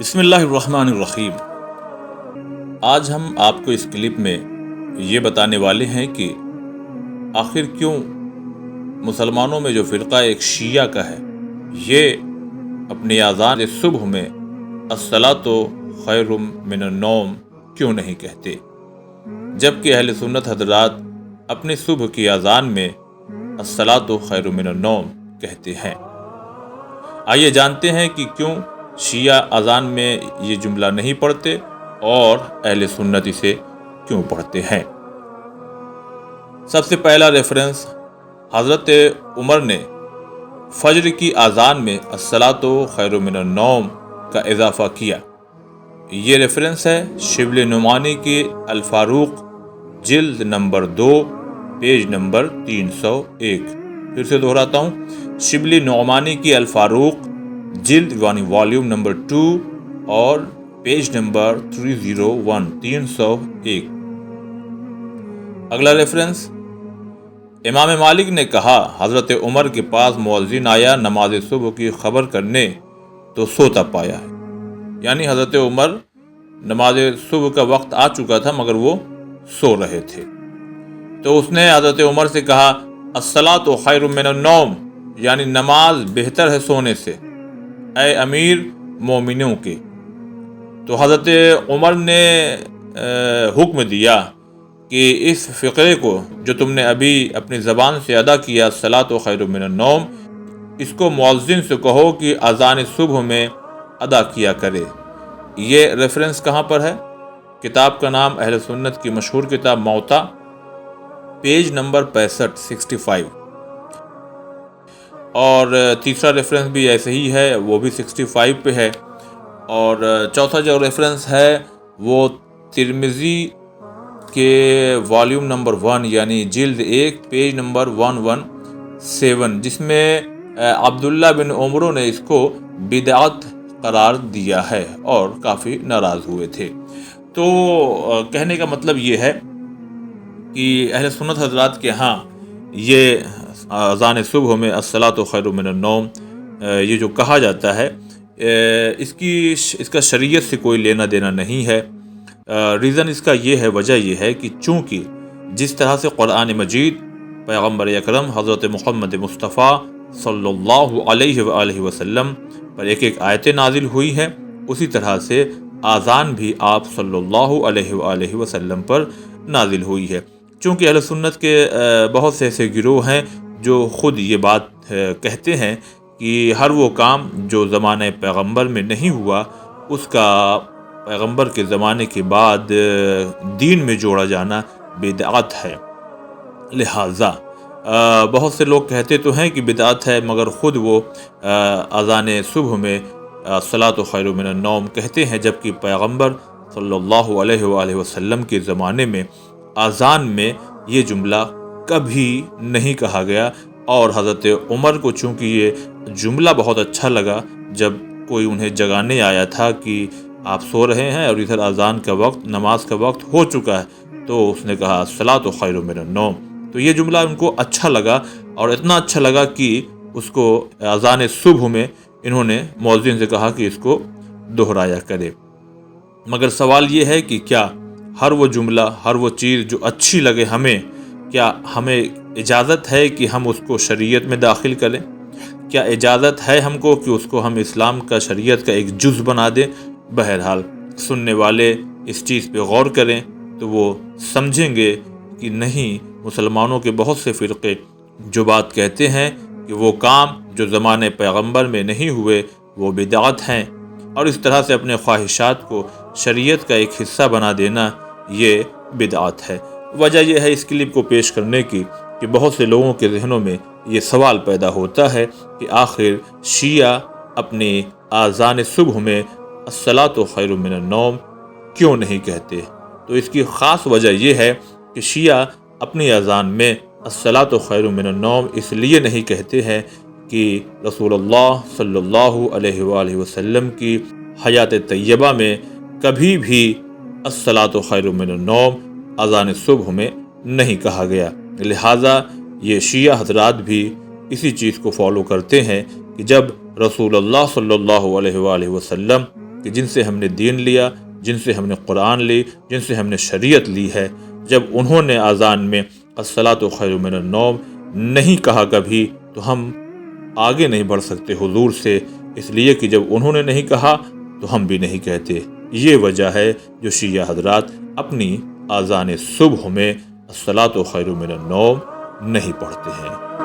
بسم اللہ الرحمن الرحیم۔ آج ہم آپ کو اس کلپ میں یہ بتانے والے ہیں کہ آخر کیوں مسلمانوں میں جو فرقہ ایک شیعہ کا ہے یہ اپنی اذان صبح میں الصلاۃ خیر من النوم کیوں نہیں کہتے، جبکہ اہل سنت حضرات اپنی صبح کی اذان میں الصلاۃ خیر من النوم کہتے ہیں۔ آئیے جانتے ہیں کہ کیوں شیعہ اذان میں یہ جملہ نہیں پڑھتے اور اہل سنت اسے کیوں پڑھتے ہیں۔ سب سے پہلا ریفرنس حضرت عمر نے فجر کی اذان میں الصلاۃ خیر من النوم کا اضافہ کیا۔ یہ ریفرنس ہے شبل نعمانی کی الفاروق جلد نمبر 2 پیج نمبر 301۔ پھر سے دہراتا ہوں، شبل نعمانی کی الفاروق جلد والیوم نمبر 2 اور پیج نمبر 301۔ اگلا ریفرنس امام مالک نے کہا، حضرت عمر کے پاس مؤذن آیا نماز صبح کی خبر کرنے تو سوتا پایا ہے، یعنی حضرت عمر نماز صبح کا وقت آ چکا تھا مگر وہ سو رہے تھے۔ تو اس نے حضرت عمر سے کہا، الصلاۃ خیر من النوم، یعنی نماز بہتر ہے سونے سے، اے امیر مومنوں کے۔ تو حضرت عمر نے حکم دیا کہ اس فقرے کو جو تم نے ابھی اپنی زبان سے ادا کیا الصلاۃ خیر من النوم، اس کو مؤذن سے کہو کہ اذان صبح میں ادا کیا کرے۔ یہ ریفرنس کہاں پر ہے؟ کتاب کا نام اہل سنت کی مشہور کتاب موطا، پیج نمبر 65۔ اور تیسرا ریفرنس بھی ایسے ہی ہے، وہ بھی 65 پہ ہے۔ اور چوتھا جو ریفرنس ہے وہ ترمذی کے والیوم نمبر 1 یعنی جلد 1 پیج نمبر 117، جس میں عبداللہ بن عمرو نے اس کو بدعت قرار دیا ہے اور کافی ناراض ہوئے تھے۔ تو کہنے کا مطلب یہ ہے کہ اہل سنت حضرات کے ہاں یہ اذان صبح میں الصلاۃ خیر من النوم یہ جو کہا جاتا ہے اس کا شریعت سے کوئی لینا دینا نہیں ہے۔ ریزن اس کا یہ ہے، وجہ یہ ہے کہ چونکہ جس طرح سے قرآن مجید پیغمبر اکرم حضرت محمد مصطفیٰ صلی اللہ علیہ وآلہ وسلم پر ایک ایک آیتیں نازل ہوئی ہیں، اسی طرح سے اذان بھی آپ صلی اللہ علیہ وآلہ وسلم پر نازل ہوئی ہے۔ چونکہ اہل سنت کے بہت سے ایسے گروہ ہیں جو خود یہ بات کہتے ہیں کہ ہر وہ کام جو زمانہ پیغمبر میں نہیں ہوا اس کا پیغمبر کے زمانے کے بعد دین میں جوڑا جانا بدعت ہے۔ لہٰذا بہت سے لوگ کہتے تو ہیں کہ بدعت ہے مگر خود وہ اذان صبح میں الصلاۃ خیر من النوم کہتے ہیں، جبکہ پیغمبر صلی اللہ علیہ وآلہ وسلم کے زمانے میں اذان میں یہ جملہ کبھی نہیں کہا گیا۔ اور حضرت عمر کو چونکہ یہ جملہ بہت اچھا لگا، جب کوئی انہیں جگانے آیا تھا کہ آپ سو رہے ہیں اور ادھر اذان کا وقت، نماز کا وقت ہو چکا ہے، تو اس نے کہا الصلاۃ خیر من النوم۔ تو یہ جملہ ان کو اچھا لگا اور اتنا اچھا لگا کہ اس کو اذان صبح میں انہوں نے مؤذن سے کہا کہ اس کو دہرایا کرے۔ مگر سوال یہ ہے کہ کیا ہر وہ جملہ، ہر وہ چیز جو اچھی لگے ہمیں، کیا ہمیں اجازت ہے کہ ہم اس کو شریعت میں داخل کریں؟ کیا اجازت ہے ہم کو کہ اس کو ہم اسلام کا، شریعت کا ایک جز بنا دیں؟ بہرحال سننے والے اس چیز پہ غور کریں تو وہ سمجھیں گے کہ نہیں، مسلمانوں کے بہت سے فرقے جو بات کہتے ہیں کہ وہ کام جو زمانے پیغمبر میں نہیں ہوئے وہ بدعت ہیں، اور اس طرح سے اپنے خواہشات کو شریعت کا ایک حصہ بنا دینا یہ بدعت ہے۔ وجہ یہ ہے اس کلپ کو پیش کرنے کی کہ بہت سے لوگوں کے ذہنوں میں یہ سوال پیدا ہوتا ہے کہ آخر شیعہ اپنی اذان صبح میں الصلاۃ خیر من النوم کیوں نہیں کہتے؟ تو اس کی خاص وجہ یہ ہے کہ شیعہ اپنی اذان میں الصلاۃ خیر من النوم اس لیے نہیں کہتے ہیں کہ رسول اللہ صلی اللہ علیہ وآلہ وسلم کی حیات طیبہ میں کبھی بھی الصلاۃ خیر من النوم اذان صبح میں نہیں کہا گیا۔ لہٰذا یہ شیعہ حضرات بھی اسی چیز کو فالو کرتے ہیں کہ جب رسول اللہ صلی اللہ علیہ وآلہ وسلم کہ جن سے ہم نے دین لیا، جن سے ہم نے قرآن لی، جن سے ہم نے شریعت لی ہے، جب انہوں نے اذان میں الصلاۃ خیر من النوم نہیں کہا کبھی تو ہم آگے نہیں بڑھ سکتے حضور سے، اس لیے کہ جب انہوں نے نہیں کہا تو ہم بھی نہیں کہتے۔ یہ وجہ ہے جو شیعہ حضرات اپنی اذان صبح میں الصلاۃ خیر من النوم نہیں پڑھتے ہیں۔